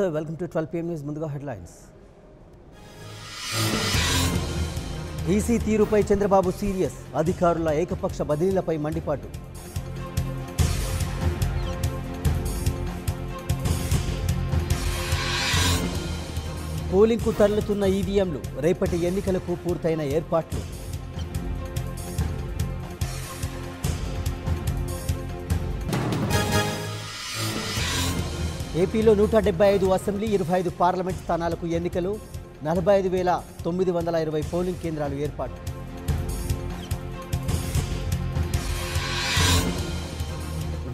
నమస్తే welcome to 12 PM news. ముందుగా headlines. EC తీరుపై చంద్రబాబు సీరియస్, అధికారుల ఏకపక్ష బదిలీలపై మండిపాటు. పోలింగ్కు తరలుతున్న ఈవీఎంలు, రేపటి ఎన్నికలకు పూర్తయిన ఏర్పాట్లు. ఏపీలో 175 అసెంబ్లీ, 25 పార్లమెంట్ స్థానాలకు ఎన్నికలు, 45,920 పోలింగ్ కేంద్రాలు ఏర్పాటు.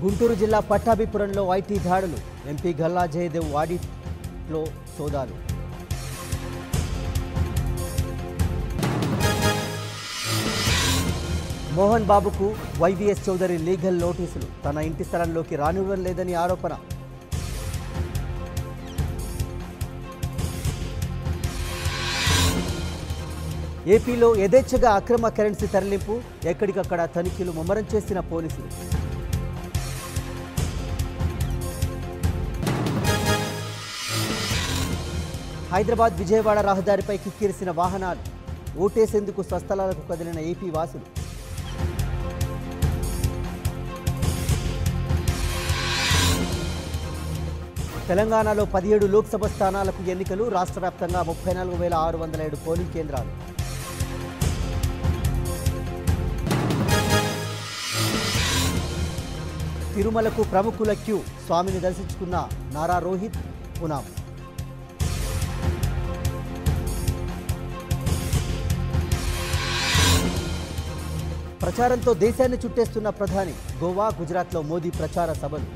గుంటూరు జిల్లా పట్టాభిపురంలో ఐటీ దాడులు, ఎంపీ గల్లా జయదేవ్ ఆడిట్లో సోదాలు. మోహన్ బాబుకు వైవీఎస్ చౌదరి లీగల్ నోటీసులు, తన ఇంటి స్థలంలోకి రానివ్వడం లేదని ఆరోపణ. ఏపీలో యథేచ్ఛగా అక్రమ కరెన్సీ తరలింపు, ఎక్కడికక్కడ తనిఖీలు ముమ్మరం చేసిన పోలీసులు. హైదరాబాద్ విజయవాడ రహదారిపై కిక్కిరిసిన వాహనాలు, ఓటేసేందుకు స్వస్థలాలకు కదిలిన ఏపీ వాసులు. తెలంగాణలో 17 లోక్సభ స్థానాలకు ఎన్నికలు, రాష్ట్ర వ్యాప్తంగా 34,607 పోలింగ్ కేంద్రాలు. తిరుమలకు ప్రముఖుల క్యూ, స్వామిని దర్శించుకున్న నారా రోహిత్, పునాం. ప్రచారంతో దేశాన్ని చుట్టేస్తున్న ప్రధాని, గోవా, గుజరాత్లో మోదీ ప్రచార సభలు.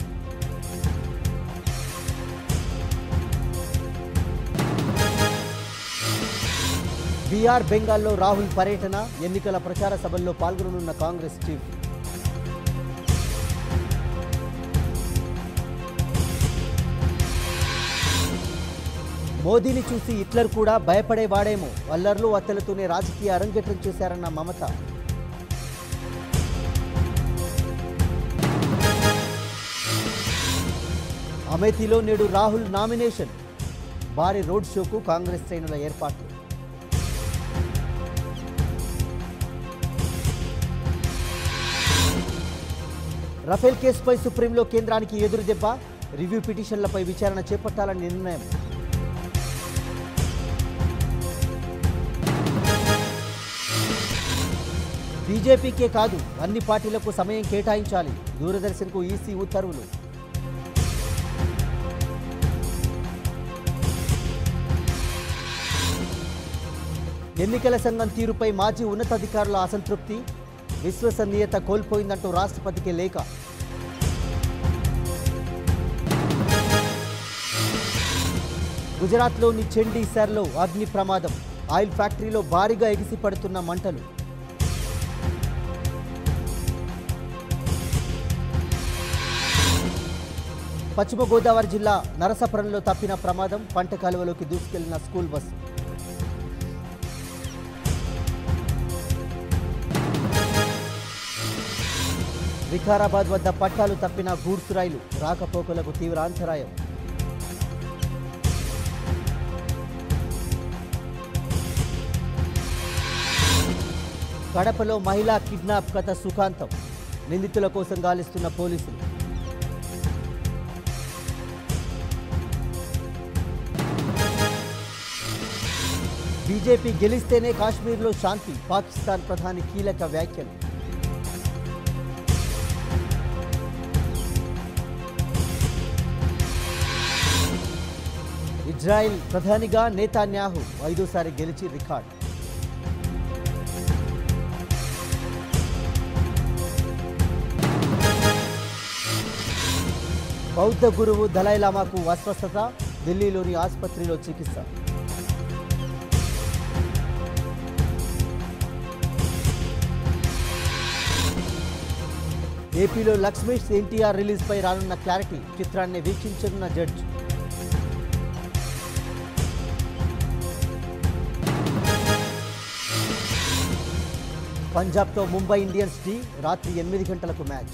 బీహార్, బెంగాల్లో రాహుల్ పర్యటన, ఎన్నికల ప్రచార సభల్లో పాల్గొననున్న కాంగ్రెస్ చీఫ్. మోదీని చూసి హిట్లర్ కూడా భయపడేవాడేమో, అల్లర్లు అత్తలతోనే రాజకీయ అరంగేట్రం చేశారన్న మమత. అమేథీలో నేడు రాహుల్ నామినేషన్, భారీ రోడ్ షోకు కాంగ్రెస్ శ్రేణుల ఏర్పాట్లు. రఫేల్ కేసుపై సుప్రీంలో కేంద్రానికి ఎదురు దెబ్బ, రివ్యూ పిటిషన్లపై విచారణ చేపట్టాలని నిర్ణయం. బీజేపీకే కాదు, అన్ని పార్టీలకు సమయం కేటాయించాలి, దూరదర్శన్కు ఈసీ ఉత్తర్వులు. ఎన్నికల సంఘం తీరుపై మాజీ ఉన్నతాధికారుల అసంతృప్తి, విశ్వసనీయత కోల్పోయిందంటూ రాష్ట్రపతికి లేఖ. గుజరాత్లోని చండీసర్లో అగ్ని ప్రమాదం, ఆయిల్ ఫ్యాక్టరీలో భారీగా ఎగిసిపడుతున్న మంటలు. పశ్చిమ గోదావరి జిల్లా నరసాపురంలో తప్పిన ప్రమాదం, పంట కాలువలోకి దూసుకెళ్లిన స్కూల్ బస్సు. వికారాబాద్ వద్ద పట్టాలు తప్పిన గూడ్స్ రైలు, రాకపోకలకు తీవ్ర అంతరాయం. కడపలో మహిళా కిడ్నాప్ కథ సుఖాంతం, నిందితుల కోసం గాలిస్తున్న పోలీసులు. బీజేపీ గెలిస్తేనే కాశ్మీర్లో శాంతి, పాకిస్తాన్ ప్రధాని కీలక వ్యాఖ్యలు. ఇజ్రాయెల్ ప్రధానిగా నేతాన్యాహు 5వ సారి గెలిచి రికార్డ్. బౌద్ధ గురువు దలైలామాకు అస్వస్థత, ఢిల్లీలోని ఆసుపత్రిలో చికిత్స. ఏపీలో లక్ష్మీష్ ఎన్టీఆర్ రిలీజ్పై రానున్న క్లారిటీ, చిత్రాన్ని వీక్షించనున్న జడ్జి. పంజాబ్తో ముంబై ఇండియన్స్ టీ, రాత్రి 8 గంటలకు మ్యాచ్.